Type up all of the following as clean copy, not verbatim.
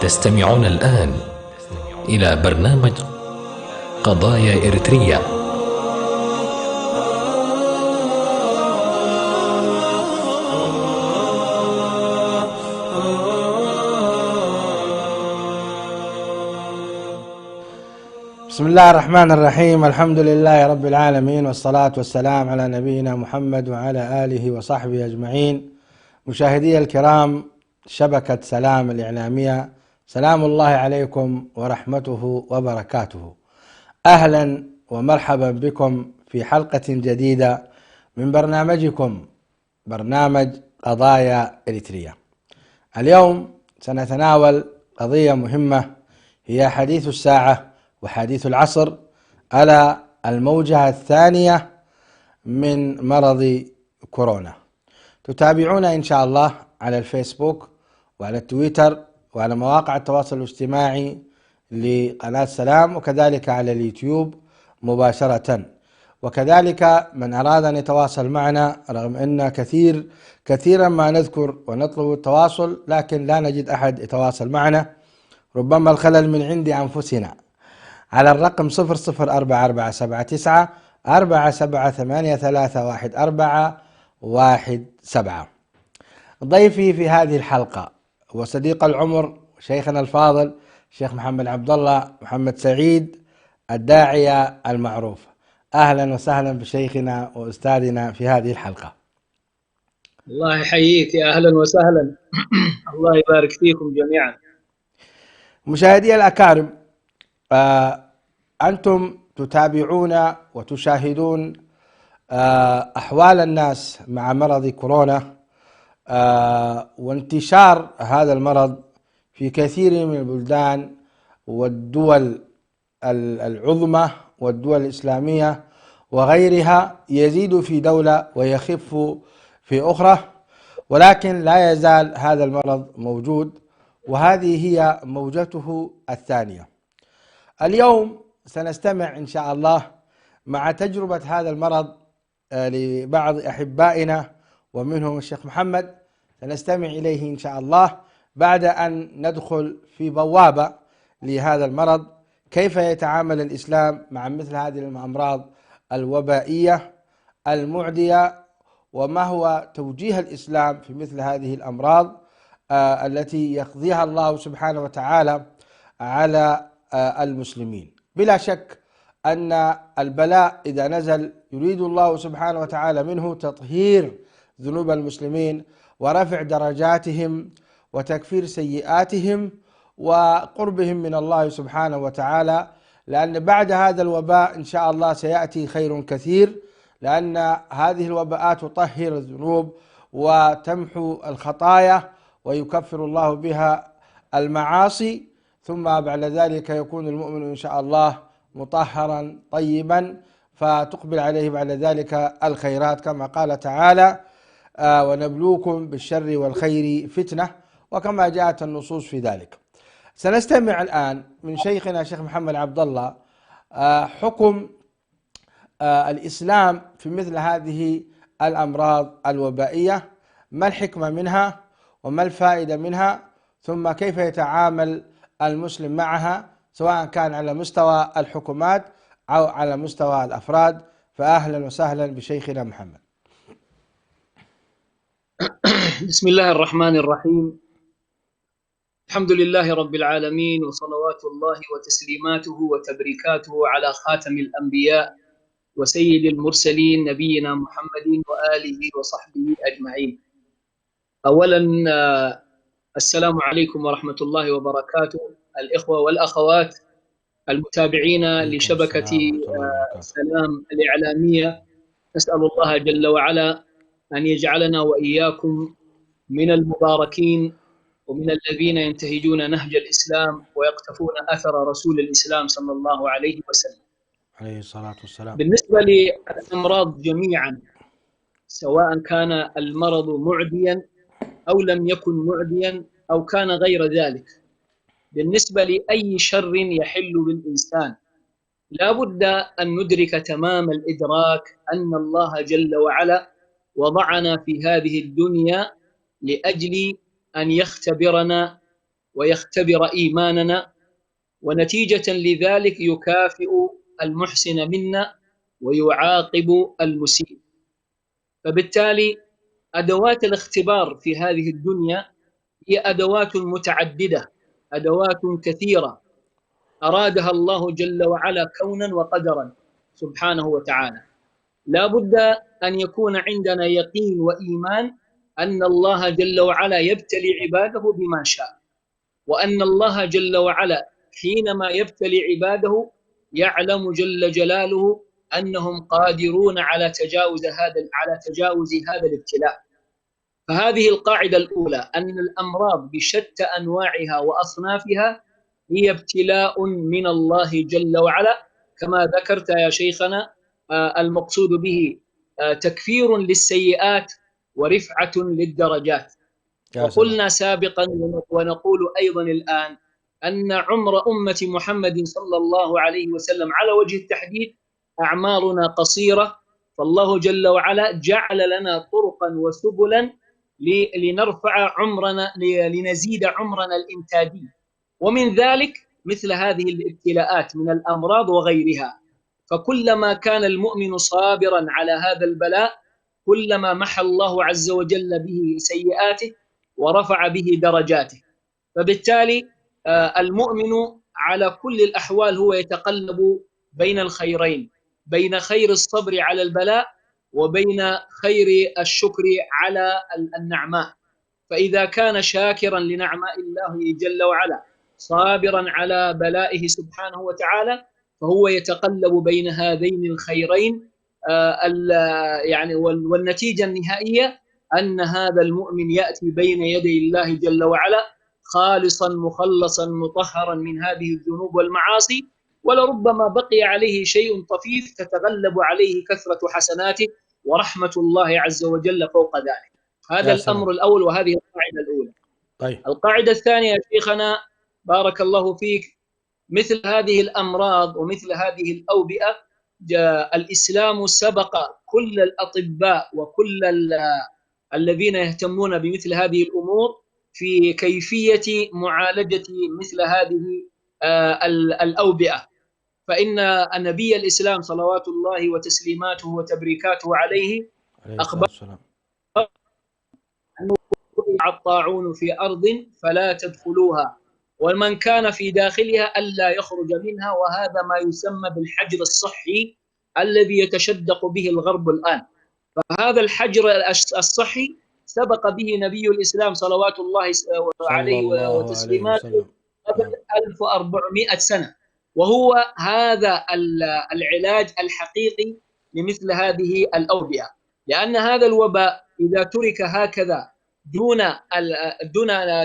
تستمعون الآن إلى برنامج قضايا إريتريا. بسم الله الرحمن الرحيم. الحمد لله رب العالمين، والصلاة والسلام على نبينا محمد وعلى آله وصحبه أجمعين. مشاهدي الكرام، شبكة سلام الإعلامية، سلام الله عليكم ورحمته وبركاته. أهلا ومرحبا بكم في حلقة جديدة من برنامجكم برنامج قضايا إريتريا. اليوم سنتناول قضية مهمة هي حديث الساعة وحديث العصر، على الموجة الثانية من مرض كورونا. تتابعون إن شاء الله على الفيسبوك وعلى التويتر وعلى مواقع التواصل الاجتماعي لقناة سلام، وكذلك على اليوتيوب مباشرة. وكذلك من أراد أن يتواصل معنا، رغم أن كثيرا ما نذكر ونطلب التواصل لكن لا نجد أحد يتواصل معنا، ربما الخلل من عند أنفسنا، على الرقم 00447947831417. ضيفي في هذه الحلقة هو صديق العمر شيخنا الفاضل الشيخ محمد عبد الله محمد سعيد، الداعية المعروف. أهلا وسهلا بشيخنا وأستاذنا في هذه الحلقة. الله يحييك، يا أهلا وسهلا. الله يبارك فيكم جميعا. مشاهدي الأكارم، أنتم تتابعون وتشاهدون أحوال الناس مع مرض كورونا وانتشار هذا المرض في كثير من البلدان والدول العظمى والدول الإسلامية وغيرها، يزيد في دولة ويخف في أخرى، ولكن لا يزال هذا المرض موجود، وهذه هي موجته الثانية. اليوم سنستمع إن شاء الله مع تجربة هذا المرض لبعض أحبائنا ومنهم الشيخ محمد، سنستمع إليه إن شاء الله بعد أن ندخل في بوابة لهذا المرض، كيف يتعامل الإسلام مع مثل هذه الأمراض الوبائية المعدية، وما هو توجيه الإسلام في مثل هذه الأمراض التي يقضيها الله سبحانه وتعالى على المسلمين. بلا شك أن البلاء إذا نزل يريد الله سبحانه وتعالى منه تطهير ذنوب المسلمين ورفع درجاتهم وتكفير سيئاتهم وقربهم من الله سبحانه وتعالى، لأن بعد هذا الوباء إن شاء الله سيأتي خير كثير، لأن هذه الوباءات تطهر الذنوب وتمحو الخطايا ويكفر الله بها المعاصي، ثم بعد ذلك يكون المؤمن إن شاء الله مطهرا طيبا، فتقبل عليه بعد ذلك الخيرات، كما قال تعالى: ونبلوكم بالشر والخير فتنة، وكما جاءت النصوص في ذلك. سنستمع الآن من شيخنا الشيخ محمد عبد الله حكم الإسلام في مثل هذه الأمراض الوبائية، ما الحكمة منها وما الفائدة منها، ثم كيف يتعامل المسلم معها، سواء كان على مستوى الحكومات أو على مستوى الأفراد. فأهلا وسهلا بشيخنا محمد. بسم الله الرحمن الرحيم. الحمد لله رب العالمين، وصلوات الله وتسليماته وتبريكاته على خاتم الأنبياء وسيد المرسلين نبينا محمد وآله وصحبه أجمعين. أولا السلام عليكم ورحمة الله وبركاته، الإخوة والأخوات المتابعين لشبكة سلام الإعلامية. نسأل الله جل وعلا أن يجعلنا وإياكم من المباركين ومن الذين ينتهجون نهج الإسلام ويقتفون أثر رسول الإسلام صلى الله عليه وسلم عليه الصلاة والسلام. بالنسبة للأمراض جميعا، سواء كان المرض معديا أو لم يكن معديا أو كان غير ذلك، بالنسبة لأي شر يحل بالإنسان، لا بد أن ندرك تمام الإدراك أن الله جل وعلا وضعنا في هذه الدنيا لأجل أن يختبرنا ويختبر إيماننا، ونتيجة لذلك يكافئ المحسن منا ويعاقب المسيء. فبالتالي أدوات الاختبار في هذه الدنيا هي أدوات متعددة، أدوات كثيرة أرادها الله جل وعلا كونا وقدرا سبحانه وتعالى. لا بد أن يكون عندنا يقين وإيمان أن الله جل وعلا يبتلي عباده بما شاء، وأن الله جل وعلا حينما يبتلي عباده يعلم جل جلاله أنهم قادرون على تجاوز هذا الابتلاء. فهذه القاعدة الأولى، أن الأمراض بشتى أنواعها وأصنافها هي ابتلاء من الله جل وعلا، كما ذكرت يا شيخنا. المقصود به تكفير للسيئات ورفعة للدرجات. وقلنا سابقا ونقول أيضا الآن أن عمر أمة محمد صلى الله عليه وسلم على وجه التحديد أعمارنا قصيرة، فالله جل وعلا جعل لنا طرقا وسبلا لنرفع عمرنا، لنزيد عمرنا الإنتاجي، ومن ذلك مثل هذه الابتلاءات من الأمراض وغيرها. فكلما كان المؤمن صابرا على هذا البلاء كلما محى الله عز وجل به سيئاته ورفع به درجاته. فبالتالي المؤمن على كل الأحوال هو يتقلب بين الخيرين، بين خير الصبر على البلاء وبين خير الشكر على النعماء. فإذا كان شاكرا لنعماء الله جل وعلا صابرا على بلائه سبحانه وتعالى فهو يتقلب بين هذين الخيرين، يعني والنتيجة النهائية أن هذا المؤمن يأتي بين يدي الله جل وعلا خالصا مخلصا مطهرا من هذه الذنوب والمعاصي، ولربما بقي عليه شيء طفيف تتغلب عليه كثرة حسناته ورحمة الله عز وجل فوق ذلك. هذا الأمر الأول وهذه القاعدة الأولى. طيب. القاعدة الثانية يا شيخنا بارك الله فيك، مثل هذه الأمراض ومثل هذه الأوبئة الإسلام سبق كل الأطباء وكل الذين يهتمون بمثل هذه الأمور في كيفية معالجة مثل هذه الأوبئة. فإن النبي الإسلام صلوات الله وتسليماته وتبريكاته عليه أخبر أنه الطاعون في أرض فلا تدخلوها ومن كان في داخلها ألا يخرج منها، وهذا ما يسمى بالحجر الصحي الذي يتشدق به الغرب الآن. فهذا الحجر الصحي سبق به نبي الإسلام صلوات الله عليه وتسليماته قبل 1400 سنة، وهو هذا العلاج الحقيقي لمثل هذه الأوبئة. لأن هذا الوباء إذا ترك هكذا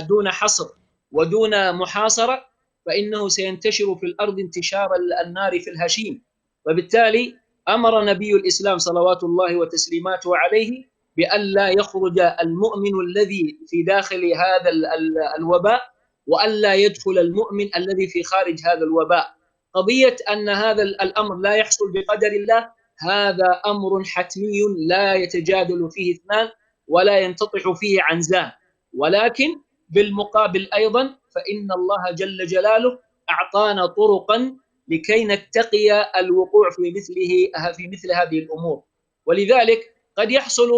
دون حصر ودون محاصرة فإنه سينتشر في الأرض انتشار النار في الهشيم. وبالتالي أمر نبي الإسلام صلوات الله وتسليماته عليه بأن لا يخرج المؤمن الذي في داخل هذا الوباء وأن لا يدخل المؤمن الذي في خارج هذا الوباء. قضية أن هذا الأمر لا يحصل بقدر الله هذا أمر حتمي لا يتجادل فيه اثنان ولا ينتطح فيه عنزان، ولكن بالمقابل أيضا فإن الله جل جلاله أعطانا طرقا لكي نتقي الوقوع في مثل هذه الأمور. ولذلك قد يحصل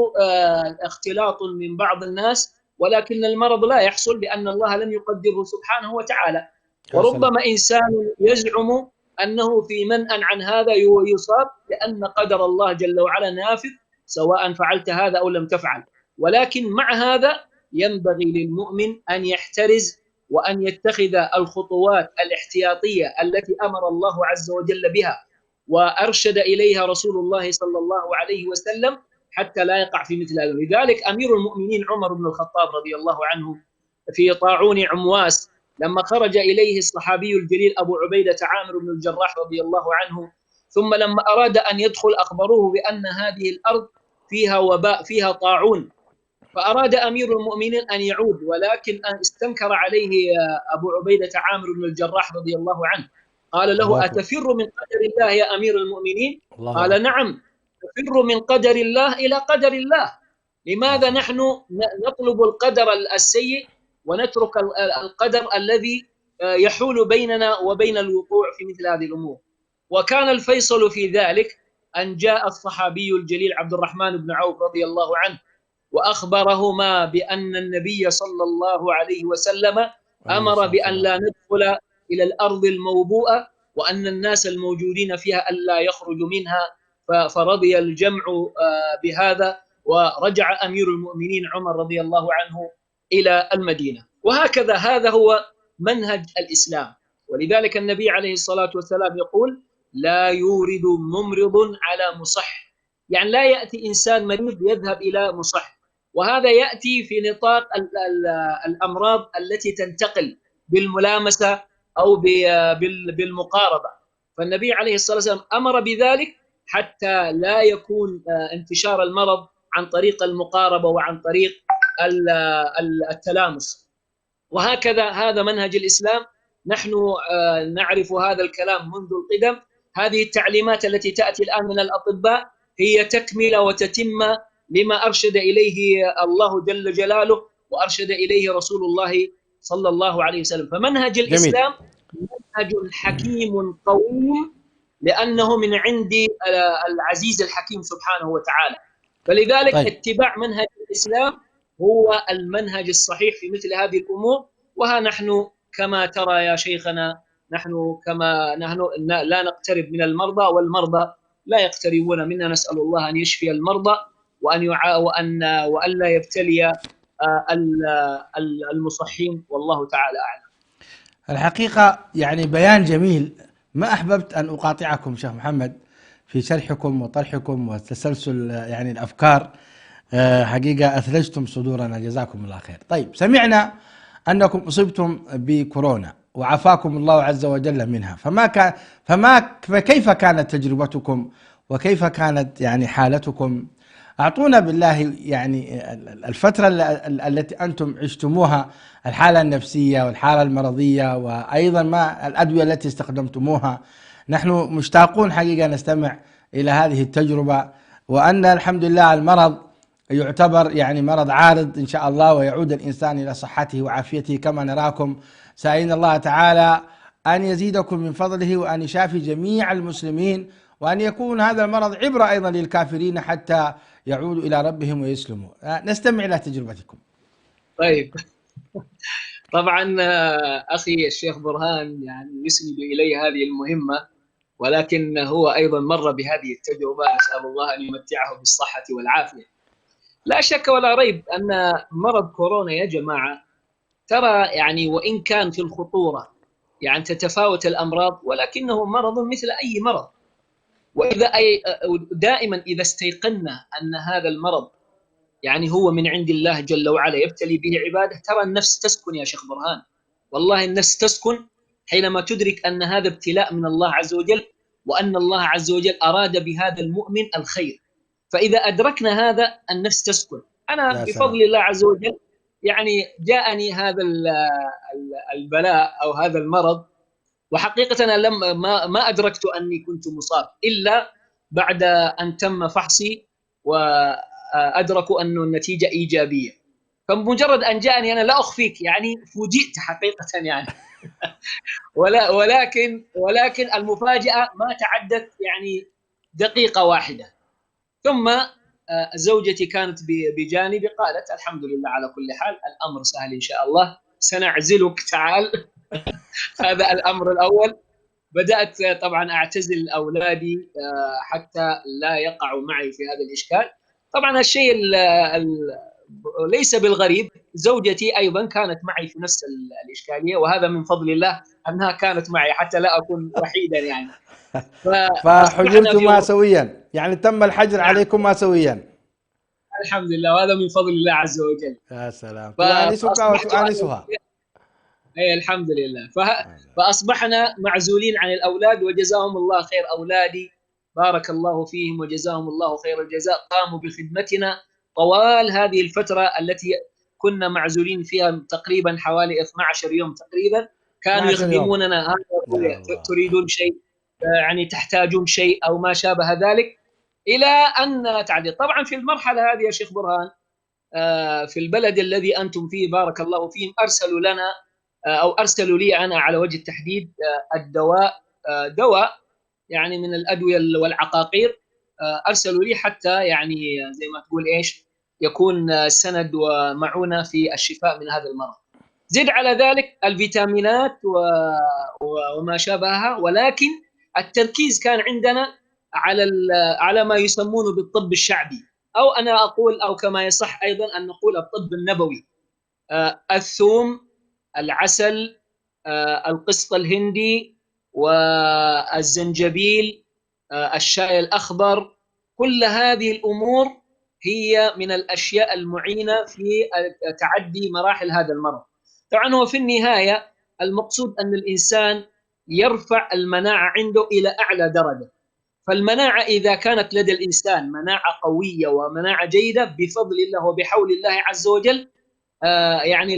اختلاط من بعض الناس، ولكن المرض لا يحصل لأن الله لم يقدره سبحانه وتعالى. وربما إنسان يزعم أنه في منأى عن هذا يصاب لأن قدر الله جل وعلا نافذ سواء فعلت هذا أو لم تفعل. ولكن مع هذا ينبغي للمؤمن أن يحترز وأن يتخذ الخطوات الاحتياطية التي أمر الله عز وجل بها وأرشد إليها رسول الله صلى الله عليه وسلم حتى لا يقع في مثل هذا. لذلك أمير المؤمنين عمر بن الخطاب رضي الله عنه في طاعون عمواس لما خرج إليه الصحابي الجليل أبو عبيدة عامر بن الجراح رضي الله عنه، ثم لما أراد أن يدخل أخبروه بأن هذه الأرض فيها وباء فيها طاعون، فأراد أمير المؤمنين أن يعود، ولكن استنكر عليه أبو عبيدة عامر بن الجراح رضي الله عنه. قال له أتفر من قدر الله يا أمير المؤمنين؟ قال نعم نفر من قدر الله إلى قدر الله. لماذا نحن نطلب القدر السيء ونترك القدر الذي يحول بيننا وبين الوقوع في مثل هذه الأمور. وكان الفيصل في ذلك أن جاء الصحابي الجليل عبد الرحمن بن عوف رضي الله عنه وأخبرهما بأن النبي صلى الله عليه وسلم أمر بأن لا ندخل إلى الأرض الموبوءة وأن الناس الموجودين فيها ألا يخرجوا منها، فرضي الجمع بهذا، ورجع أمير المؤمنين عمر رضي الله عنه إلى المدينة. وهكذا هذا هو منهج الإسلام. ولذلك النبي عليه الصلاة والسلام يقول: لا يورد ممرض على مصح، يعني لا يأتي إنسان مريض يذهب إلى مصح، وهذا يأتي في نطاق الأمراض التي تنتقل بالملامسة أو بالمقاربة. فالنبي عليه الصلاة والسلام أمر بذلك حتى لا يكون انتشار المرض عن طريق المقاربة وعن طريق التلامس. وهكذا هذا منهج الإسلام. نحن نعرف هذا الكلام منذ القدم. هذه التعليمات التي تأتي الآن من الأطباء هي تكملة وتتمة لما أرشد إليه الله جل جلاله وأرشد إليه رسول الله صلى الله عليه وسلم. فمنهج الإسلام منهج حكيم قويم، لأنه من عند العزيز الحكيم سبحانه وتعالى. فلذلك اتباع منهج الإسلام هو المنهج الصحيح في مثل هذه الأمور. وها نحن كما ترى يا شيخنا، نحن لا نقترب من المرضى، والمرضى لا يقتربون منا. نسأل الله أن يشفي المرضى وأن لا يبتلي المصحين، والله تعالى أعلم. الحقيقة يعني بيان جميل. ما أحببت أن أقاطعكم شيخ محمد في شرحكم وطرحكم وتسلسل يعني الأفكار. حقيقة أثلجتم صدورنا، جزاكم الله خير. طيب، سمعنا أنكم أصبتم بكورونا وعافاكم الله عز وجل منها، فكيف كانت تجربتكم وكيف كانت يعني حالتكم؟ أعطونا بالله يعني الفترة التي أنتم عشتموها، الحالة النفسية والحالة المرضية، وأيضا ما الأدوية التي استخدمتموها. نحن مشتاقون حقيقة نستمع إلى هذه التجربة، وأن الحمد لله المرض يعتبر يعني مرض عارض إن شاء الله، ويعود الإنسان إلى صحته وعافيته كما نراكم. سائلين الله تعالى أن يزيدكم من فضله وأن يشافي جميع المسلمين، وأن يكون هذا المرض عبرة أيضا للكافرين حتى يعودوا إلى ربهم ويسلموا. نستمع إلى تجربتكم. طيب، طبعا أخي الشيخ برهان يعني يسند إلي هذه المهمة، ولكن هو أيضا مر بهذه التجربة. نسأل الله أن يمتعه بالصحة والعافية. لا شك ولا ريب أن مرض كورونا يا جماعة، ترى يعني وإن كان في الخطورة يعني تتفاوت الأمراض، ولكنه مرض مثل أي مرض. دائما إذا استيقنا أن هذا المرض يعني هو من عند الله جل وعلا يبتلي به عباده، ترى النفس تسكن يا شيخ برهان. والله النفس تسكن حينما تدرك أن هذا ابتلاء من الله عز وجل، وأن الله عز وجل أراد بهذا المؤمن الخير. فإذا أدركنا هذا النفس تسكن. أنا بفضل الله عز وجل يعني جاءني هذا البلاء أو هذا المرض، وحقيقة أنا ما أدركت أني كنت مصاب إلا بعد أن تم فحصي وأدركوا أن النتيجة إيجابية. فمجرد أن جاءني، أنا لا أخفيك يعني فوجئت حقيقة يعني ولكن المفاجأة ما تعدت يعني دقيقة واحدة. ثم زوجتي كانت بجانبي، قالت: الحمد لله على كل حال، الأمر سهل إن شاء الله، سنعزلك، تعال. هذا الأمر الأول. بدأت طبعا أعتزل أولادي حتى لا يقعوا معي في هذا الإشكال. طبعا الشيء ليس بالغريب، زوجتي أيضا كانت معي في نفس الإشكالية، وهذا من فضل الله أنها كانت معي حتى لا أكون وحيدا يعني. فحجرتما سويا، يعني تم الحجر عليكما سويا. الحمد لله، وهذا من فضل الله عز وجل. يا سلام، تؤانسك وتؤانسها. أي الحمد لله. فأصبحنا معزولين عن الأولاد، وجزاهم الله خير. أولادي بارك الله فيهم وجزاهم الله خير الجزاء، قاموا بخدمتنا طوال هذه الفترة التي كنا معزولين فيها، تقريبا حوالي 12 يوم تقريبا. كانوا يخدموننا: تريدون شيء، يعني تحتاجون شيء أو ما شابه ذلك، إلى أن تعدي. طبعا في المرحلة هذه يا شيخ برهان في البلد الذي أنتم فيه بارك الله فيهم أرسلوا لنا أو أرسلوا لي أنا على وجه التحديد الدواء، دواء يعني من الأدوية والعقاقير، أرسلوا لي حتى يعني زي ما تقول إيش يكون سند ومعونة في الشفاء من هذا المرض. زد على ذلك الفيتامينات وما شابهها، ولكن التركيز كان عندنا على ما يسمونه بالطب الشعبي، أو أنا أقول أو كما يصح أيضا أن نقول الطب النبوي. الثوم، العسل، القسط الهندي، والزنجبيل، الشاي الأخضر، كل هذه الأمور هي من الأشياء المعينة في تعدي مراحل هذا المرض. طبعا هو في النهاية المقصود أن الإنسان يرفع المناعة عنده إلى أعلى درجة. فالمناعة إذا كانت لدى الإنسان مناعة قوية ومناعة جيدة بفضل الله وبحول الله عز وجل، يعني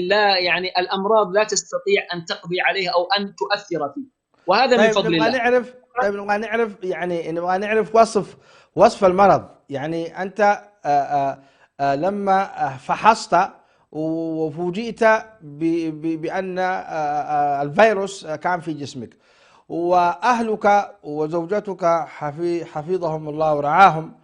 الأمراض لا تستطيع أن تقضي عليها أو أن تؤثر فيه، وهذا من فضل الله. نبغى نعرف وصف المرض. يعني أنت لما فحصت وفوجئت بأن الفيروس كان في جسمك، وأهلك وزوجتك حفظهم الله ورعاهم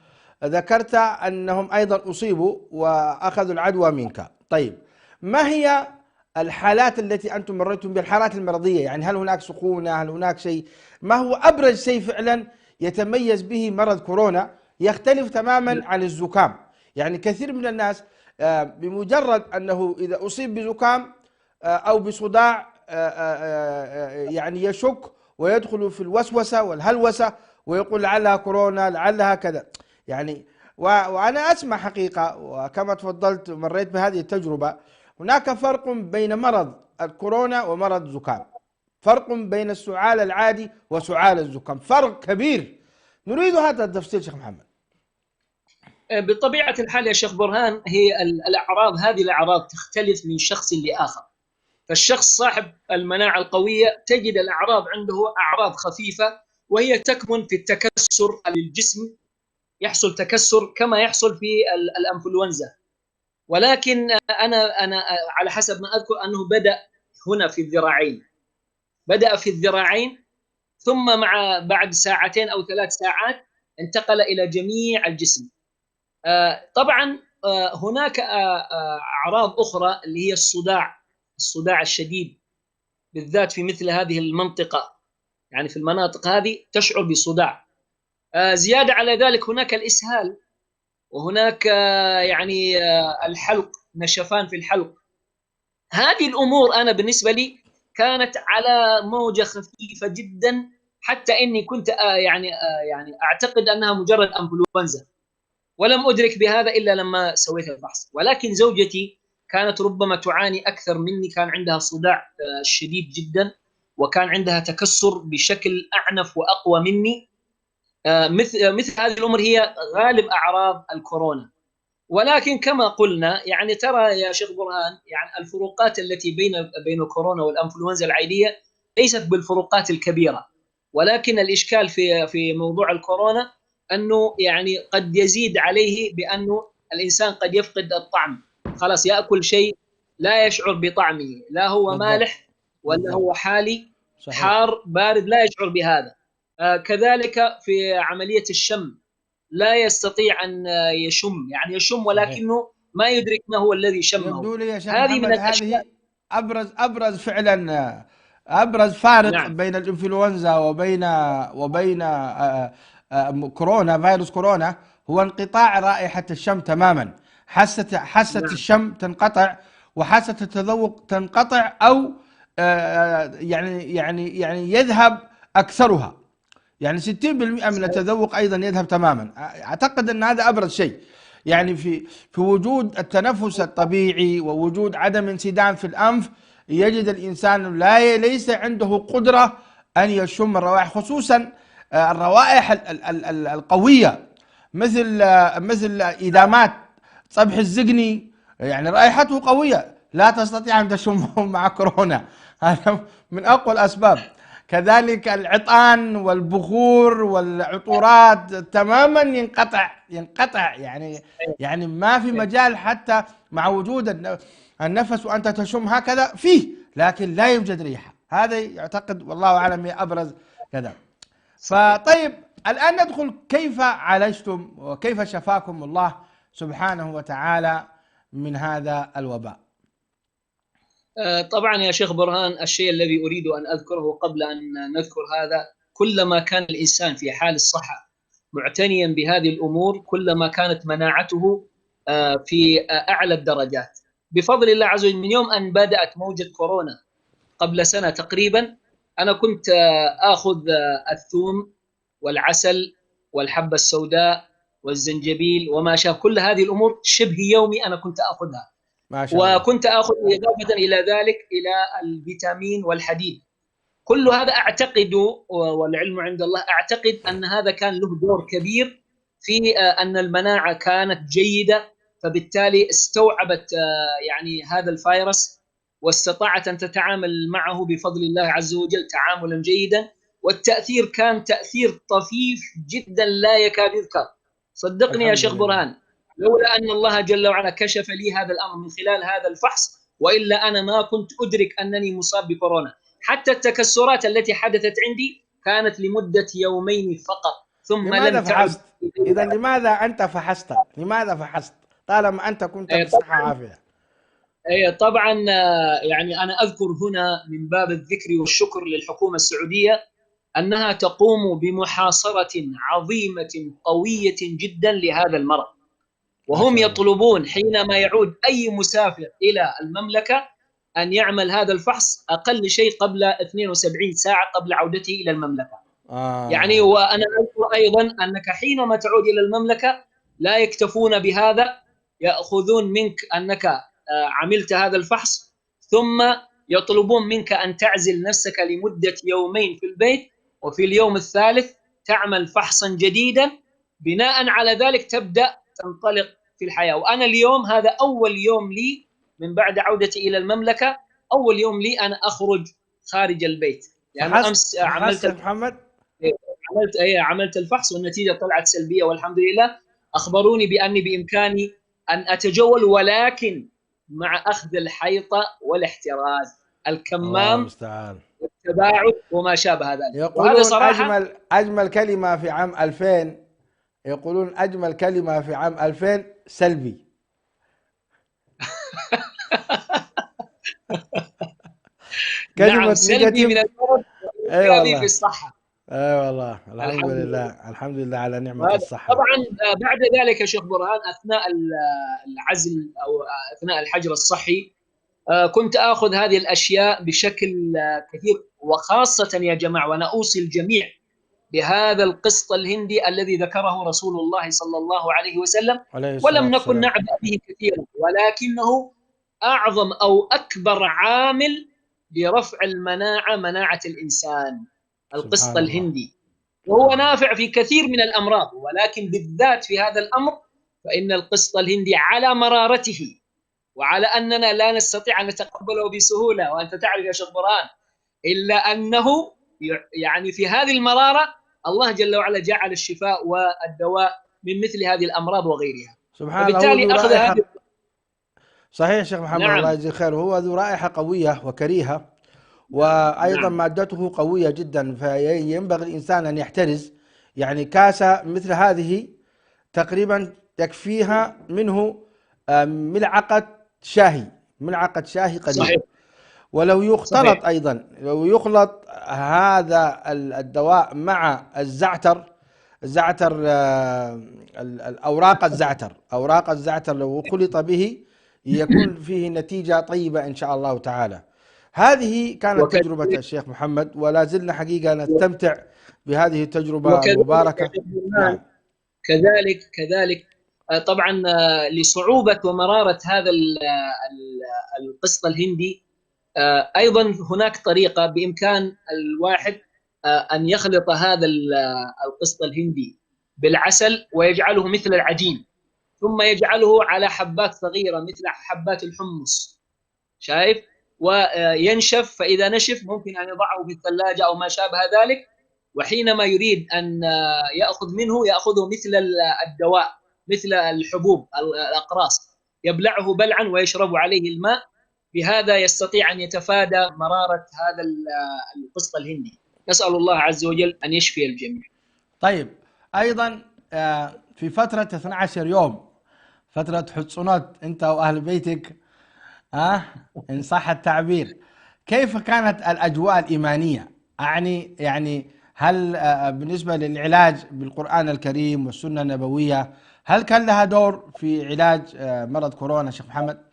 ذكرت أنهم أيضا أصيبوا وأخذوا العدوى منك. طيب، ما هي الحالات التي أنتم مريتم بها، الحالات المرضية؟ يعني هل هناك سخونة؟ هل هناك شيء؟ ما هو أبرز شيء فعلا يتميز به مرض كورونا يختلف تماما عن الزكام؟ يعني كثير من الناس بمجرد أنه إذا أصيب بزكام أو بصداع يعني يشك ويدخل في الوسوسة والهلوسة ويقول لعلها كورونا، لعلها كذا. يعني وأنا أسمع حقيقة، وكما تفضلت مريت بهذه التجربة، هناك فرق بين مرض الكورونا ومرض الزكام، فرق بين السعال العادي وسعال الزكام، فرق كبير. نريد هذا التفصيل شيخ محمد. بطبيعة الحال يا شيخ برهان، هي هذه الأعراض تختلف من شخص لآخر. فالشخص صاحب المناعة القوية تجد الأعراض عنده أعراض خفيفة، وهي تكمن في التكسر للجسم، يحصل تكسر كما يحصل في الأنفلونزا. ولكن أنا على حسب ما أذكر أنه بدأ هنا في الذراعين، بدأ في الذراعين، ثم بعد ساعتين أو 3 ساعات انتقل إلى جميع الجسم. طبعا هناك أعراض أخرى اللي هي الصداع الشديد، بالذات في مثل هذه المنطقة، يعني في المناطق هذه تشعر بصداع. زيادة على ذلك هناك الإسهال، وهناك يعني الحلق، نشفان في الحلق. هذه الأمور أنا بالنسبة لي كانت على موجة خفيفة جدا، حتى إني كنت يعني أعتقد أنها مجرد أنفلونزا، ولم أدرك بهذا إلا لما سويت الفحص. ولكن زوجتي كانت ربما تعاني أكثر مني، كان عندها صداع شديد جدا، وكان عندها تكسر بشكل أعنف وأقوى مني. مثل هذه الأمور هي غالب أعراض الكورونا. ولكن كما قلنا، يعني ترى يا شيخ برهان، يعني الفروقات التي بين الكورونا والأنفلونزا العادية ليست بالفروقات الكبيرة، ولكن الإشكال في موضوع الكورونا أنه يعني قد يزيد عليه بأنه الإنسان قد يفقد الطعم، خلاص يأكل شيء لا يشعر بطعمه، لا هو مالح ولا هو حالي، حار بارد، لا يشعر بهذا. كذلك في عملية الشم لا يستطيع أن يشم، يعني يشم ولكنه ما يدرك ما هو الذي شمه. يبدو لي يا شيخ محمد هذه أبرز فعلا أبرز فارق نعم. بين الإنفلونزا وبين كورونا، فيروس كورونا، هو انقطاع رائحة الشم تماما. حاسة نعم. الشم تنقطع، وحاسة التذوق تنقطع، أو يعني يذهب أكثرها، يعني 60% من التذوق أيضا يذهب تماما. أعتقد أن هذا أبرز شيء، يعني في وجود التنفس الطبيعي ووجود عدم انسداد في الأنف، يجد الإنسان ليس عنده قدرة أن يشم الروائح، خصوصا الروائح القوية مثل إدامات صبح الزقني، يعني رائحته قوية لا تستطيع أن تشمه مع كورونا. هذا من أقوى الأسباب. كذلك العطان والبخور والعطورات تماما ينقطع يعني ما في مجال حتى مع وجود النفس وأنت تشم هكذا فيه، لكن لا يوجد ريحة. هذا يعتقد والله أعلم هي أبرز كذا. فطيب الآن ندخل كيف عالجتم وكيف شفاكم الله سبحانه وتعالى من هذا الوباء؟ طبعا يا شيخ برهان، الشيء الذي أريد أن أذكره قبل أن نذكر هذا، كلما كان الإنسان في حال الصحة معتنيا بهذه الأمور كلما كانت مناعته في أعلى الدرجات بفضل الله عز وجل. من يوم أن بدأت موجة كورونا قبل سنة تقريبا، أنا كنت آخذ الثوم والعسل والحبة السوداء والزنجبيل وما شابه، كل هذه الأمور شبه يومي أنا كنت آخذها. ما شاء الله. وكنت آخذ إضافة إلى ذلك إلى الفيتامين والحديد. كل هذا أعتقد، والعلم عند الله، أعتقد أن هذا كان له دور كبير في أن المناعة كانت جيدة، فبالتالي استوعبت يعني هذا الفيروس واستطاعت أن تتعامل معه بفضل الله عز وجل تعاملا جيدا. والتأثير كان تأثير طفيف جدا لا يكاد يذكر، صدقني يا شيخ برهان، لولا أن الله جل وعلا كشف لي هذا الأمر من خلال هذا الفحص، وإلا أنا ما كنت أدرك أنني مصاب بكورونا. حتى التكسرات التي حدثت عندي كانت لمدة يومين فقط، ثم لم تعد. إذا لماذا أنت فحصت؟ لماذا فحصت طالما أنت كنت بصحة عافية؟ طبعا يعني أنا أذكر هنا من باب الذكر والشكر للحكومة السعودية أنها تقوم بمحاصرة عظيمة قوية جدا لهذا المرض، وهم يطلبون حينما يعود أي مسافر إلى المملكة أن يعمل هذا الفحص أقل شيء قبل 72 ساعة قبل عودته إلى المملكة. يعني وأنا أذكر أيضا أنك حينما تعود إلى المملكة لا يكتفون بهذا، يأخذون منك أنك عملت هذا الفحص، ثم يطلبون منك أن تعزل نفسك لمدة يومين في البيت، وفي اليوم الثالث تعمل فحصا جديدا، بناء على ذلك تبدأ تنطلق في الحياة. وأنا اليوم هذا أول يوم لي من بعد عودتي إلى المملكة، أول يوم لي أنا أخرج خارج البيت، يعني أمس عملت الفحص والنتيجة طلعت سلبية والحمد لله. أخبروني بأني بإمكاني أن أتجول، ولكن مع أخذ الحيطة والاحتراز، الكمام والتباعد وما شابه ذلك. يقولون أجمل كلمة في عام 2000، يقولون أجمل كلمة في عام 2000 سلبي. كلمة نعم، سلبي من المرض وإيجابي في الصحة. اي والله، الحمد لله، الحمد لله على نعمة الصحة. طبعا بعد ذلك يا شيخ برهان، أثناء العزل أو أثناء الحجر الصحي كنت آخذ هذه الأشياء بشكل كثير، وخاصة يا جماعة وأنا أوصي الجميع بهذا القسط الهندي الذي ذكره رسول الله صلى الله عليه وسلم، ولم نكن نعبأ به كثيرا، ولكنه أعظم أو أكبر عامل لرفع المناعة، مناعة الإنسان، القسط الهندي، وهو نافع في كثير من الأمراض، ولكن بالذات في هذا الأمر فإن القسط الهندي على مرارته وعلى أننا لا نستطيع أن نتقبله بسهولة، وأنت تعرف يا شيخ برهان، إلا أنه يعني في هذه المرارة الله جل وعلا جعل الشفاء والدواء من مثل هذه الأمراض وغيرها. سبحان الله. وبالتالي أخذ هذه. صحيح شيخ محمد، نعم. الله يجزيه خير. هو ذو رائحة قوية وكريهة، وأيضا نعم. مادته قوية جدا، فينبغي الإنسان أن يحترز. يعني كاسة مثل هذه تقريبا تكفيها منه ملعقة شاهي قليل. صحيح. ولو يختلط صحيح. أيضا لو يخلط هذا الدواء مع الزعتر أوراق الزعتر لو خلط به يكون فيه نتيجة طيبة إن شاء الله تعالى. هذه كانت تجربة الشيخ محمد، ولا زلنا حقيقة نستمتع بهذه التجربة المباركة. نعم. كذلك طبعا لصعوبة ومرارة هذا القسط الهندي، أيضا هناك طريقة بإمكان الواحد أن يخلط هذا القسط الهندي بالعسل ويجعله مثل العجين، ثم يجعله على حبات صغيرة مثل حبات الحمص، شايف؟ وينشف، فإذا نشف ممكن أن يضعه في الثلاجة أو ما شابه ذلك، وحينما يريد أن يأخذ منه يأخذه مثل الدواء، مثل الحبوب الأقراص، يبلعه بلعا ويشرب عليه الماء، بهذا يستطيع أن يتفادى مرارة هذا القسط الهندي. نسأل الله عز وجل أن يشفي الجميع. طيب، أيضا في فترة 12 يوم، فترة حصونات أنت وأهل بيتك، إن صح التعبير، كيف كانت الأجواء الإيمانية؟ يعني هل بالنسبة للعلاج بالقرآن الكريم والسنة النبوية، هل كان لها دور في علاج مرض كورونا شيخ محمد؟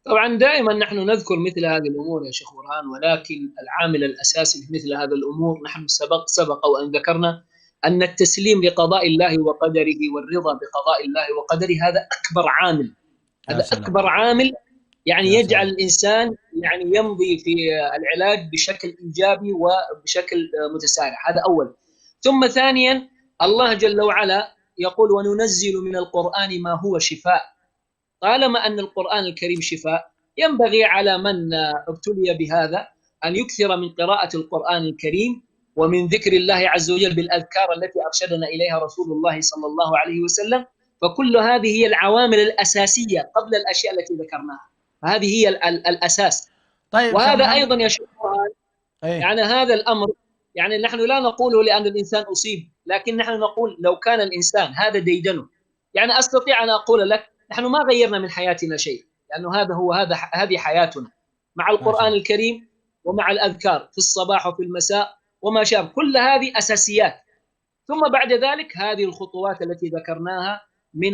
طبعا دائما نحن نذكر مثل هذه الأمور يا شيخ برهان، ولكن العامل الأساسي في مثل هذه الأمور نحن سبق وأن ذكرنا أن التسليم لقضاء الله وقدره والرضا بقضاء الله وقدره، هذا أكبر عامل، هذا أكبر عامل يعني يجعل الإنسان يعني يمضي في العلاج بشكل إيجابي وبشكل متسارع. هذا أول. ثم ثانيا، الله جل وعلا يقول: وننزل من القرآن ما هو شفاء. طالما أن القرآن الكريم شفاء، ينبغي على من ابتلي بهذا أن يكثر من قراءة القرآن الكريم ومن ذكر الله عز وجل بالأذكار التي أرشدنا إليها رسول الله صلى الله عليه وسلم. فكل هذه هي العوامل الأساسية قبل الأشياء التي ذكرناها، هذه هي الأساس. طيب، وهذا أيضا يا شيخ يعني هذا الأمر يعني نحن لا نقوله لأن الإنسان أصيب، لكن نحن نقول لو كان الإنسان هذا ديدنه، يعني أستطيع أن أقول لك نحن ما غيرنا من حياتنا شيء، لأنه هذه حياتنا مع القرآن الكريم ومع الأذكار في الصباح وفي المساء وما شابه، كل هذه أساسيات. ثم بعد ذلك هذه الخطوات التي ذكرناها من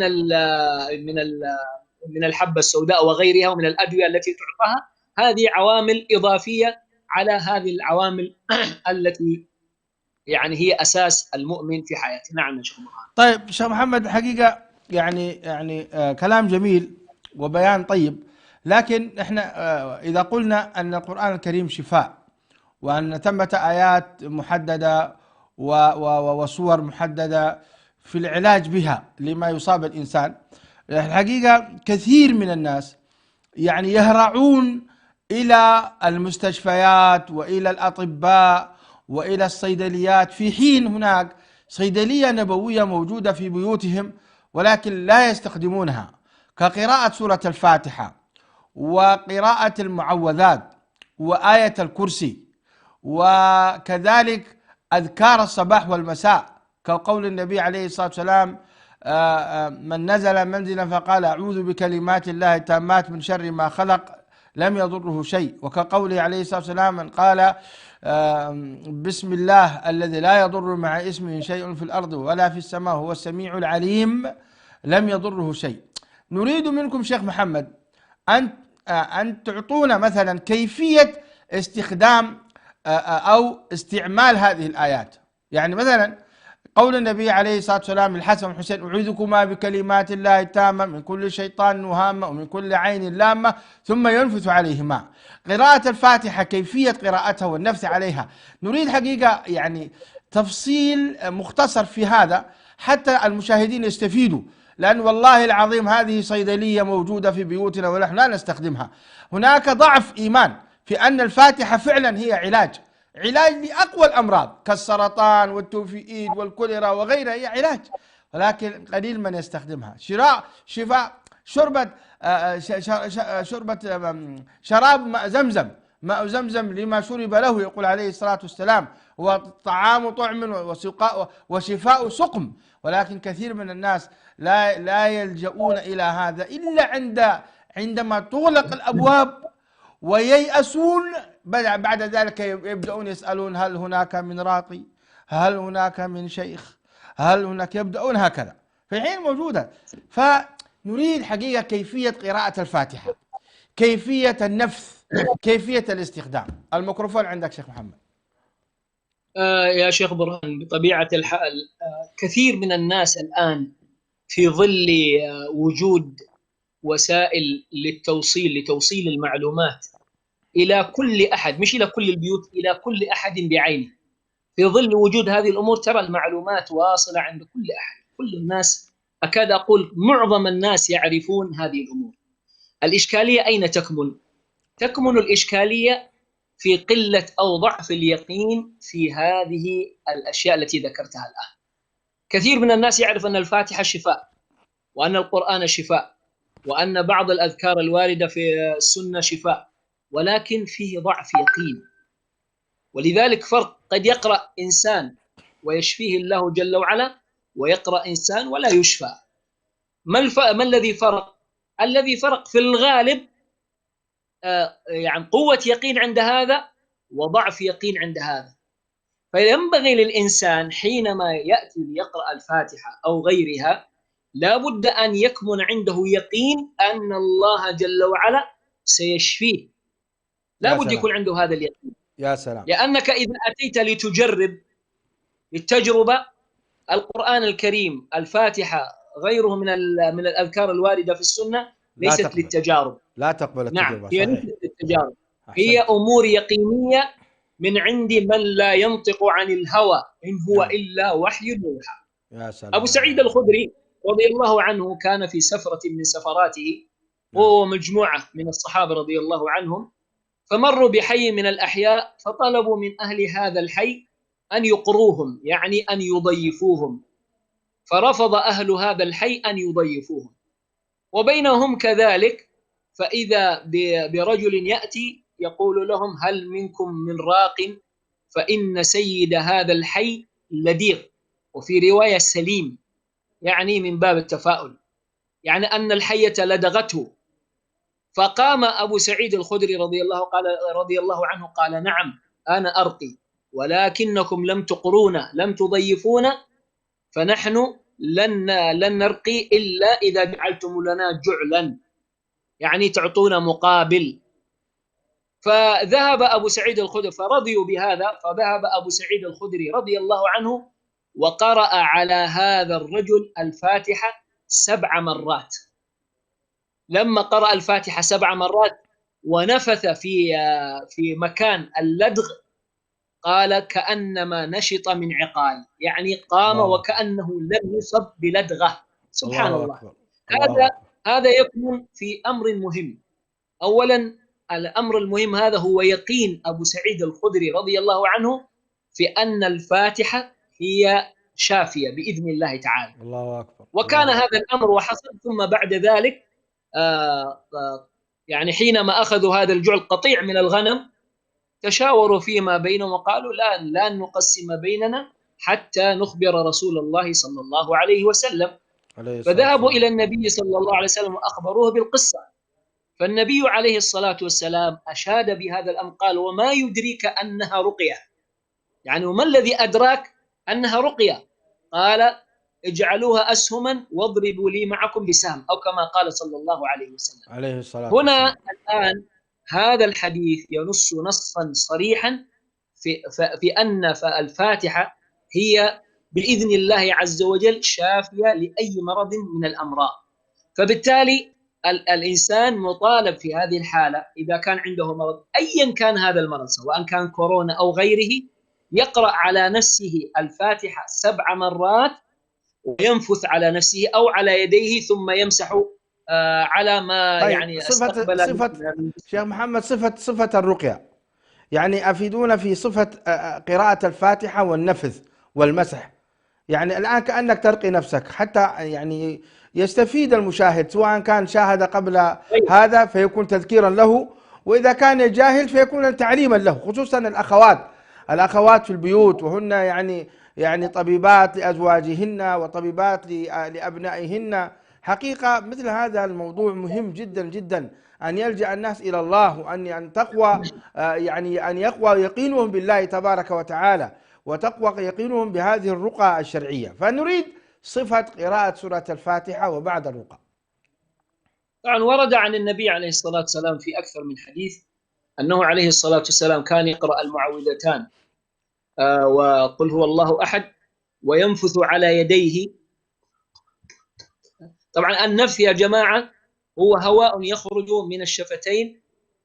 من الحبة السوداء وغيرها ومن الأدوية التي تعطاها، هذه عوامل إضافية على هذه العوامل التي يعني هي أساس المؤمن في حياته. نعم يا شيخ محمد. طيب شيخ محمد، حقيقة يعني كلام جميل وبيان طيب، لكن احنا إذا قلنا أن القرآن الكريم شفاء، وأن ثمة آيات محددة وصور محددة في العلاج بها لما يصاب الإنسان، الحقيقة كثير من الناس يعني يهرعون إلى المستشفيات وإلى الأطباء وإلى الصيدليات، في حين هناك صيدلية نبوية موجودة في بيوتهم ولكن لا يستخدمونها، كقراءة سورة الفاتحة وقراءة المعوذات وآية الكرسي، وكذلك أذكار الصباح والمساء، كقول النبي عليه الصلاة والسلام: من نزل منزلا فقال أعوذ بكلمات الله التامات من شر ما خلق لم يضره شيء، وكقوله عليه الصلاة والسلام: من قال بسم الله الذي لا يضر مع اسمه شيء في الأرض ولا في السماء هو السميع العليم لم يضره شيء. نريد منكم شيخ محمد أن تعطونا مثلا كيفية استخدام أو استعمال هذه الآيات. يعني مثلا قول النبي عليه الصلاة والسلام للحسن والحسين: أعوذكما بكلمات الله التامة من كل شيطان وهامة ومن كل عين لامة، ثم ينفث عليهما. قراءة الفاتحة كيفية قراءتها والنفث عليها، نريد حقيقة يعني تفصيل مختصر في هذا حتى المشاهدين يستفيدوا، لأن والله العظيم هذه صيدلية موجودة في بيوتنا ونحن لا نستخدمها. هناك ضعف إيمان في أن الفاتحة فعلا هي علاج لأقوى الأمراض كالسرطان والتوفيئيد والكوليرا وغيرها، هي علاج، ولكن قليل من يستخدمها. شفاء شراب ماء زمزم لما شرب له، يقول عليه الصلاة والسلام: هو طعام طعم وشفاء سقم. ولكن كثير من الناس لا يلجؤون إلى هذا إلا عندما تغلق الأبواب وييأسون. بعد ذلك يبدأون يسألون: هل هناك من راقي؟ هل هناك من شيخ؟ هل هناك؟ يبدأون هكذا في حين موجودة. فنريد حقيقة كيفية قراءة الفاتحة، كيفية النفث، كيفية الاستخدام. الميكروفون عندك شيخ محمد. يا شيخ برهان، بطبيعة الحال كثير من الناس الآن في ظل وجود وسائل لتوصيل المعلومات إلى كل أحد، مش إلى كل البيوت، إلى كل أحد بعينه. في ظل وجود هذه الأمور ترى المعلومات واصلة عند كل أحد، كل الناس، أكاد أقول معظم الناس يعرفون هذه الأمور. الإشكالية أين تكمن؟ تكمن الإشكالية في قلة أو ضعف اليقين في هذه الأشياء التي ذكرتها الآن. كثير من الناس يعرف أن الفاتحة شفاء، وأن القرآن شفاء، وأن بعض الأذكار الواردة في السنة شفاء، ولكن فيه ضعف يقين. ولذلك فرق، قد يقرأ إنسان ويشفيه الله جل وعلا، ويقرأ إنسان ولا يشفى. ما الذي فرق؟ الذي فرق في الغالب يعني قوة يقين عند هذا وضعف يقين عند هذا. فينبغي للإنسان حينما يأتي ليقرأ الفاتحة أو غيرها لا بد أن يكمن عنده يقين أن الله جل وعلا سيشفيه. لا بد يكون عنده هذا اليقين. يا سلام. لأنك إذا أتيت لتجرب للتجربة القرآن الكريم، الفاتحة، غيره من الأذكار الواردة في السنة ليست للتجارب. لا تقبل التجربة. نعم، هي ليست للتجارب، هي أمور يقينية من عند من لا ينطق عن الهوى إن هو إلا وحي يوحى. يا سلام. أبو سعيد الخدري رضي الله عنه كان في سفرة من سفراته هو ومجموعة من الصحابة رضي الله عنهم، فمروا بحي من الأحياء فطلبوا من أهل هذا الحي أن يقروهم، يعني أن يضيفوهم، فرفض أهل هذا الحي أن يضيفوهم. وبينهم كذلك فإذا برجل يأتي يقول لهم: هل منكم من راق؟ فإن سيد هذا الحي لديغ، وفي رواية سليم، يعني من باب التفاؤل، يعني أن الحية لدغته. فقام أبو سعيد الخدري رضي الله عنه قال: نعم أنا أرقي، ولكنكم لم تقرونا، لم تضيفونا، فنحن لن نرقي إلا إذا جعلتم لنا جعلا، يعني تعطونا مقابل. فذهب أبو سعيد الخدري فرضيوا بهذا، فذهب أبو سعيد الخدري رضي الله عنه وقرأ على هذا الرجل الفاتحة 7 مرات. لما قرأ الفاتحة 7 مرات ونفث في مكان اللدغ قال: كأنما نشط من عقال، يعني قام وكأنه لم يصب بلدغة. سبحان الله. هذا يكمن في أمر مهم. أولا الأمر المهم هذا هو يقين أبو سعيد الخدري رضي الله عنه في أن الفاتحة هي شافية بإذن الله تعالى. الله أكبر. وكان هذا الأمر وحصل. ثم بعد ذلك يعني حينما أخذوا هذا الجعل قطيع من الغنم تشاوروا فيما بينهم وقالوا: لا نقسم بيننا حتى نخبر رسول الله صلى الله عليه وسلم. فذهبوا إلى النبي صلى الله عليه وسلم وأخبروه بالقصة. فالنبي عليه الصلاة والسلام أشاد بهذا الأمر، قال: وما يدريك أنها رقية؟ يعني وما الذي أدراك أنها رقية؟ قال: اجعلوها أسهما واضربوا لي معكم بسهم، أو كما قال صلى الله عليه وسلم. عليه الصلاة والسلام. هنا الآن هذا الحديث ينص نصا صريحا في أن الفاتحة هي بإذن الله عز وجل شافية لأي مرض من الأمراض. فبالتالي الإنسان مطالب في هذه الحالة إذا كان عنده مرض أيا كان هذا المرض، سواء كان كورونا أو غيره، يقرأ على نفسه الفاتحة 7 مرات وينفث على نفسه أو على يديه ثم يمسح على ما طيب. يعني صفة شيخ محمد، صفة الرقية، يعني أفيدونا في صفة قراءة الفاتحة والنفث والمسح. يعني الآن كأنك ترقي نفسك حتى يعني يستفيد المشاهد، سواء كان شاهد قبل هذا فيكون تذكيرا له، وإذا كان جاهل فيكون تعليما له، خصوصا الأخوات في البيوت، وهن يعني طبيبات لأزواجهن وطبيبات لأبنائهن. حقيقة مثل هذا الموضوع مهم جدا جدا، أن يلجأ الناس إلى الله، وأن تقوى يعني أن يقوى يقينهم بالله تبارك وتعالى، وتقوى يقينهم بهذه الرقى الشرعية. فنريد صفة قراءة سورة الفاتحة وبعد الرقى. طبعا ورد عن النبي عليه الصلاة والسلام في أكثر من حديث أنه عليه الصلاة والسلام كان يقرأ المعوذتان وقل هو الله أحد وينفث على يديه. طبعا النفث يا جماعة هو هواء يخرج من الشفتين،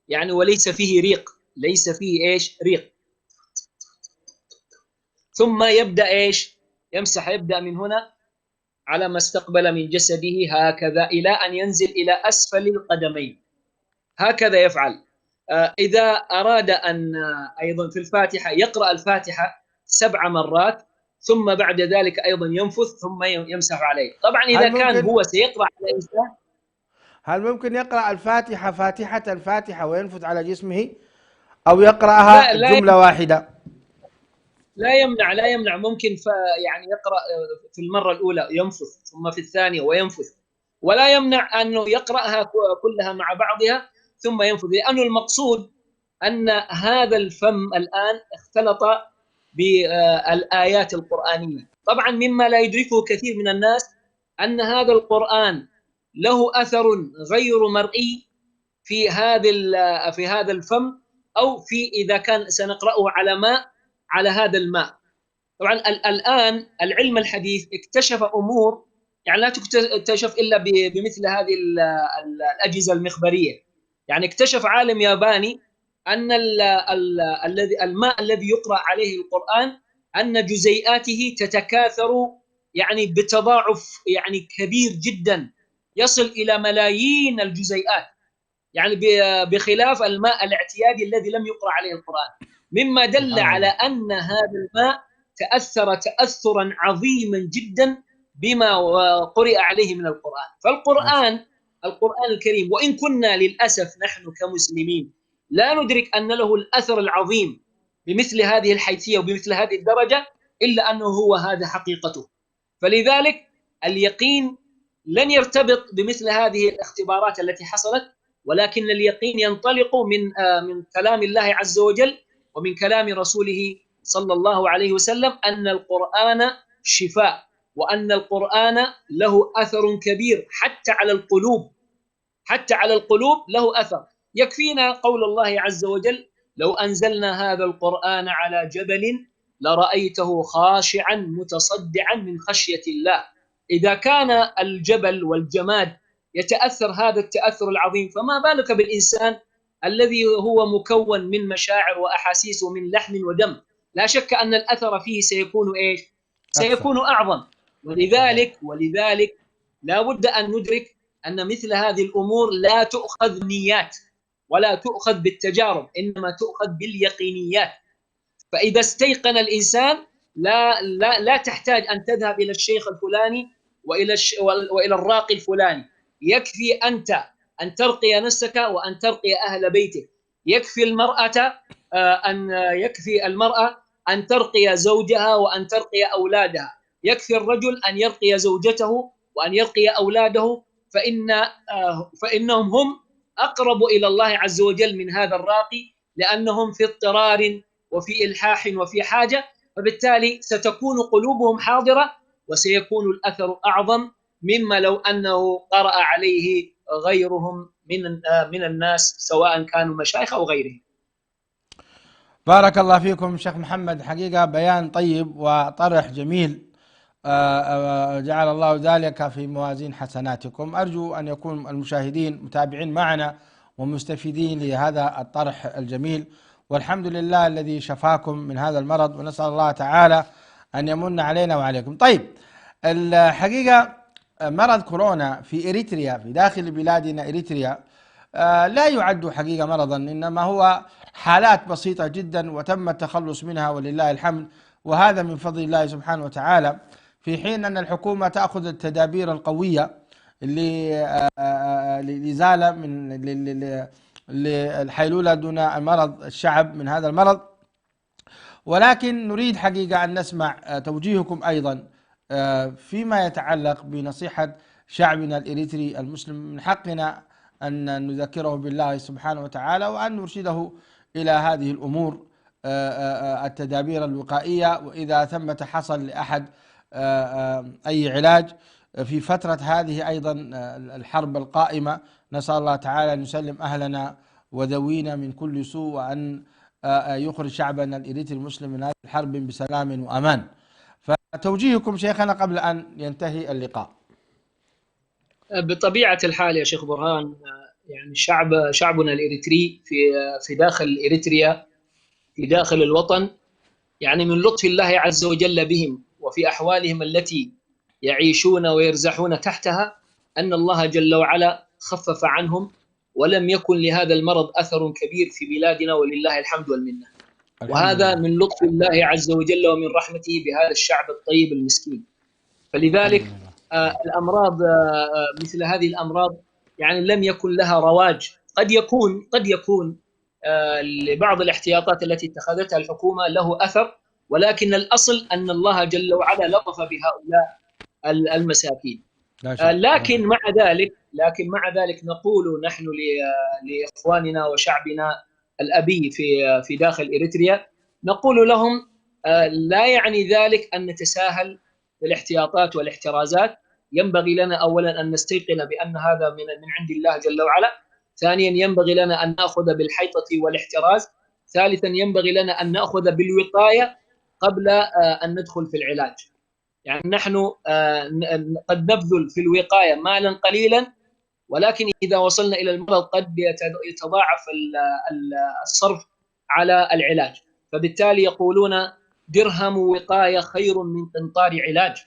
يعني وليس فيه ريق، ليس فيه إيش ريق. ثم يبدأ إيش يمسح، يبدأ من هنا على ما استقبل من جسده هكذا إلى أن ينزل إلى أسفل القدمين، هكذا يفعل. إذا أراد أن أيضا في الفاتحة يقرأ الفاتحة 7 مرات، ثم بعد ذلك أيضا ينفث ثم يمسح عليه. طبعا إذا كان هو سيقرأ على إنسان، هل ممكن يقرأ الفاتحة فاتحة الفاتحة وينفث على جسمه، أو يقرأها جملة واحدة؟ لا يمنع ممكن يعني يقرأ في المرة الأولى ينفث، ثم في الثانية وينفث، ولا يمنع أنه يقرأها كلها مع بعضها ثم ينفث، لأنه المقصود أن هذا الفم الآن اختلط بالآيات القرآنية. طبعا مما لا يدركه كثير من الناس أن هذا القرآن له أثر غير مرئي في هذا الفم، أو إذا كان سنقرأه على ماء، على هذا الماء. طبعا الآن العلم الحديث اكتشف أمور يعني لا تكتشف إلا بمثل هذه الأجهزة المخبرية. يعني اكتشف عالم ياباني أن الماء الذي يقرأ عليه القرآن أن جزيئاته تتكاثر يعني بتضاعف يعني كبير جدا، يصل إلى ملايين الجزيئات، يعني بخلاف الماء الاعتيادي الذي لم يقرأ عليه القرآن، مما دل على أن هذا الماء تأثر تأثرا عظيما جدا بما قرئ عليه من القرآن. فالقرآن الكريم، وإن كنا للأسف نحن كمسلمين لا ندرك أن له الأثر العظيم بمثل هذه الحيثية وبمثل هذه الدرجة، إلا أنه هو هذا حقيقته. فلذلك اليقين لن يرتبط بمثل هذه الاختبارات التي حصلت، ولكن اليقين ينطلق من كلام الله عز وجل ومن كلام رسوله صلى الله عليه وسلم، أن القرآن شفاء، وأن القرآن له أثر كبير حتى على القلوب له أثر. يكفينا قول الله عز وجل: لو أنزلنا هذا القرآن على جبل لرأيته خاشعا متصدعا من خشية الله. إذا كان الجبل والجماد يتأثر هذا التأثر العظيم، فما بالك بالإنسان الذي هو مكون من مشاعر وأحاسيس ومن لحم ودم؟ لا شك أن الأثر فيه سيكون إيش؟ سيكون أعظم. ولذلك لا بد أن ندرك أن مثل هذه الأمور لا تؤخذ نيات ولا تؤخذ بالتجارب، إنما تؤخذ باليقينيات. فإذا استيقن الإنسان لا تحتاج أن تذهب إلى الشيخ الفلاني وإلى الراقي الفلاني، يكفي أنت أن ترقي نفسك وأن ترقي أهل بيتك. يكفي المرأة أن ترقي زوجها وأن ترقي أولادها. يكفي الرجل أن يرقي زوجته وأن يرقي أولاده، فإنهم هم أقرب إلى الله عز وجل من هذا الراقي، لأنهم في اضطرار وفي إلحاح وفي حاجة، فبالتالي ستكون قلوبهم حاضرة وسيكون الأثر أعظم مما لو أنه قرأ عليه غيرهم من الناس، سواء كانوا مشايخ أو غيرهم. بارك الله فيكم شيخ محمد، حقيقة بيان طيب وطرح جميل، جعل الله ذلك في موازين حسناتكم. أرجو أن يكون المشاهدين متابعين معنا ومستفيدين لهذا الطرح الجميل، والحمد لله الذي شفاكم من هذا المرض، ونسأل الله تعالى أن يمن علينا وعليكم. طيب، الحقيقة مرض كورونا في إريتريا، في داخل بلادنا إريتريا، لا يعد حقيقة مرضا، إنما هو حالات بسيطة جدا وتم التخلص منها ولله الحمد، وهذا من فضل الله سبحانه وتعالى، في حين أن الحكومة تأخذ التدابير القوية لإزالة من للحيلولة دون المرض الشعب من هذا المرض. ولكن نريد حقيقة أن نسمع توجيهكم أيضا فيما يتعلق بنصيحة شعبنا الإريتري المسلم. من حقنا أن نذكره بالله سبحانه وتعالى وأن نرشده إلى هذه الأمور، التدابير الوقائية، وإذا ثمة حصل لأحد أي علاج في فترة هذه أيضا الحرب القائمة، نسأل الله تعالى أن يسلم أهلنا وذوينا من كل سوء، وأن يخرج شعبنا الإريتري المسلم من هذه الحرب بسلام وأمان. فتوجيهكم شيخنا قبل أن ينتهي اللقاء. بطبيعة الحال يا شيخ برهان، يعني شعبنا الإريتري في داخل إريتريا، في داخل الوطن، يعني من لطف الله عز وجل بهم وفي أحوالهم التي يعيشون ويرزحون تحتها، أن الله جل وعلا خفف عنهم ولم يكن لهذا المرض أثر كبير في بلادنا ولله الحمد والمنة. وهذا من لطف الله عز وجل ومن رحمته بهذا الشعب الطيب المسكين. فلذلك الأمراض مثل هذه الأمراض يعني لم يكن لها رواج. قد يكون لبعض الاحتياطات التي اتخذتها الحكومة له أثر، ولكن الأصل أن الله جل وعلا لطف بهؤلاء المساكين. لكن مع ذلك نقول نحن لإخواننا وشعبنا الأبي في داخل إريتريا، نقول لهم لا يعني ذلك أن نتساهل بالاحتياطات والاحترازات. ينبغي لنا أولا أن نستيقن بأن هذا من عند الله جل وعلا. ثانيا ينبغي لنا أن نأخذ بالحيطة والاحتراز. ثالثا ينبغي لنا أن نأخذ بالوقاية قبل أن ندخل في العلاج. يعني نحن قد نبذل في الوقاية مالا قليلا، ولكن إذا وصلنا إلى المرض قد يتضاعف الصرف على العلاج. فبالتالي يقولون درهم وقاية خير من قنطار علاج.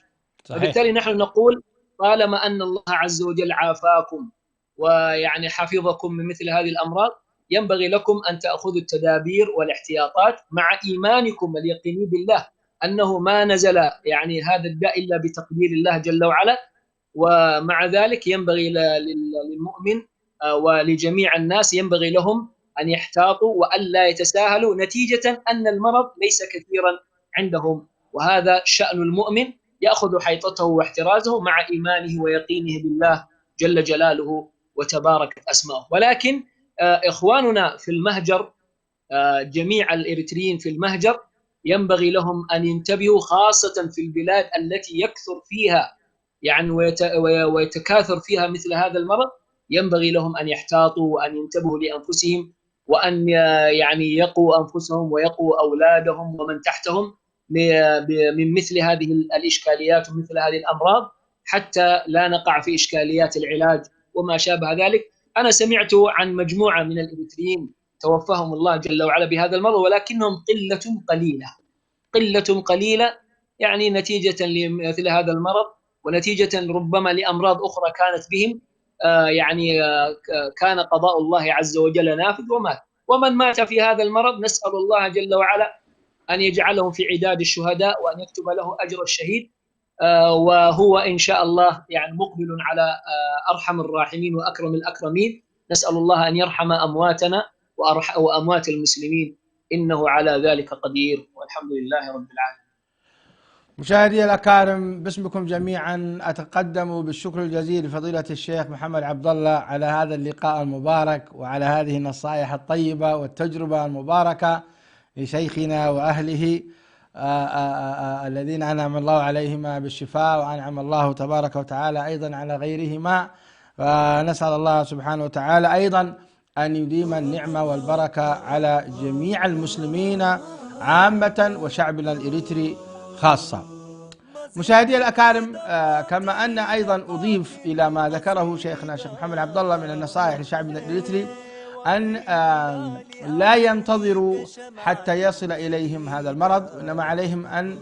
صحيح. فبالتالي نحن نقول طالما أن الله عز وجل عافاكم ويعني حفظكم من مثل هذه الأمراض، ينبغي لكم أن تأخذوا التدابير والاحتياطات مع إيمانكم اليقيني بالله أنه ما نزل يعني هذا الداء إلا بتقدير الله جل وعلا. ومع ذلك ينبغي للمؤمن ولجميع الناس ينبغي لهم أن يحتاطوا وألا يتساهلوا، نتيجة أن المرض ليس كثيرا عندهم. وهذا شأن المؤمن، يأخذ حيطته واحترازه مع إيمانه ويقينه بالله جل جلاله وتباركت أسماؤه. ولكن إخواننا في المهجر، جميع الإريتريين في المهجر، ينبغي لهم أن ينتبهوا، خاصة في البلاد التي يكثر فيها يعني ويتكاثر فيها مثل هذا المرض. ينبغي لهم أن يحتاطوا وأن ينتبهوا لأنفسهم، وأن يعني يقوا أنفسهم ويقوا أولادهم ومن تحتهم من مثل هذه الإشكاليات ومثل هذه الأمراض، حتى لا نقع في إشكاليات العلاج وما شابه ذلك. أنا سمعت عن مجموعة من الإريتريين توفاهم الله جل وعلا بهذا المرض، ولكنهم قلة قليلة يعني نتيجة لمثل هذا المرض، ونتيجة ربما لأمراض أخرى كانت بهم. يعني كان قضاء الله عز وجل نافذ ومات. ومن مات في هذا المرض نسأل الله جل وعلا أن يجعله في عداد الشهداء وأن يكتب له أجر الشهيد، وهو إن شاء الله يعني مقبل على أرحم الراحمين وأكرم الأكرمين. نسأل الله أن يرحم أمواتنا وأموات المسلمين، إنه على ذلك قدير، والحمد لله رب العالمين. مشاهدي الأكارم، باسمكم جميعا أتقدم بالشكر الجزيل لفضيلة الشيخ محمد عبد الله على هذا اللقاء المبارك وعلى هذه النصائح الطيبة والتجربة المباركة لشيخنا وأهله الذين أنعم الله عليهما بالشفاء، وأنعم الله تبارك وتعالى أيضا على غيرهما. ونسأل الله سبحانه وتعالى أيضا أن يديم النعمة والبركة على جميع المسلمين عامة وشعبنا الإريتري خاصة. مشاهدي الأكارم، كما أن أيضا أضيف إلى ما ذكره شيخنا الشيخ محمد عبد الله من النصائح لشعبنا الإريتري أن لا ينتظروا حتى يصل إليهم هذا المرض، إنما عليهم أن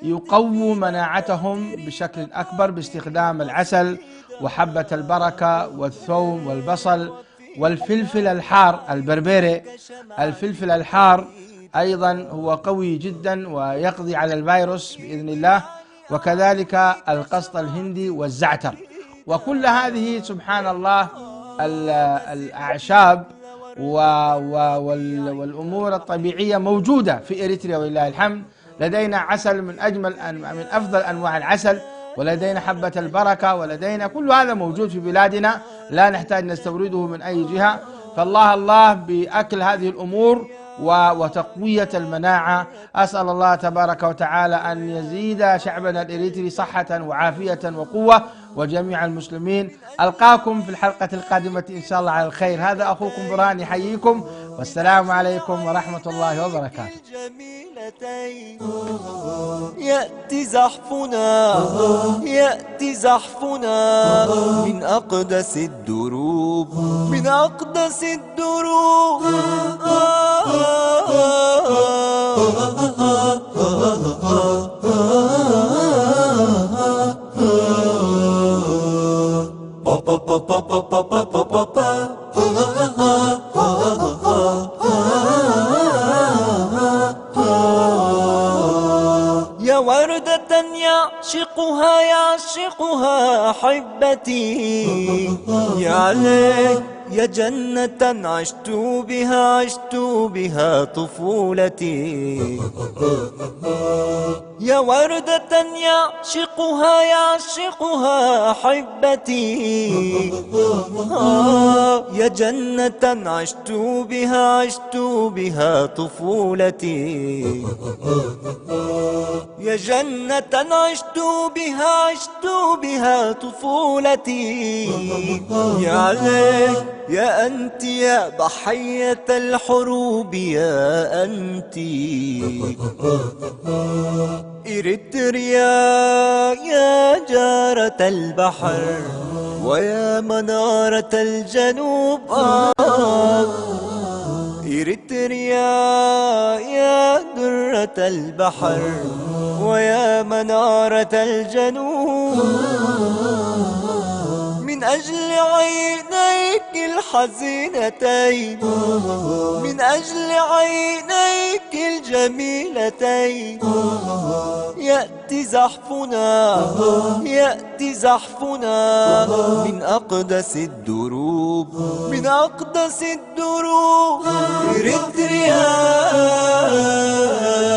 يقووا مناعتهم بشكل أكبر باستخدام العسل وحبة البركة والثوم والبصل والفلفل الحار البربري. الفلفل الحار أيضا هو قوي جدا ويقضي على الفيروس بإذن الله، وكذلك القسط الهندي والزعتر. وكل هذه سبحان الله الأعشاب والأمور الطبيعية موجودة في إريتريا ولله الحمد. لدينا عسل من أفضل أنواع العسل، ولدينا حبة البركة، ولدينا كل هذا موجود في بلادنا، لا نحتاج نستورده من أي جهة. فالله الله بأكل هذه الأمور وتقوية المناعة. أسأل الله تبارك وتعالى أن يزيد شعبنا الإريتري صحة وعافية وقوة، وجميع المسلمين. ألقاكم في الحلقة القادمة إن شاء الله على الخير. هذا أخوكم برهان يحييكم، والسلام عليكم ورحمة الله وبركاته. يأتي زحفنا من أقدس الدروب، من أقدس الدروب. Pa pa pa pa pa pa pa pa يعشقها أحبتي. يا عليك يا جنة عشت بها طفولتي. يا وردة يعشقها أحبتي. يا جنة عشت بها طفولتي. يا جنة عشت بها طفولتي. يا عليك يا أنت يا ضحية الحروب يا أنت. إريتريا يا جارة البحر ويا منارة الجنوب. إريتريا يا درة البحر ويا منارة الجنوب. من أجل عينيك الحزينتين، من أجل عينيك الجميلتين، يأتي زحفنا من أقدس الدروب، من أقدس الدروب. إريتريا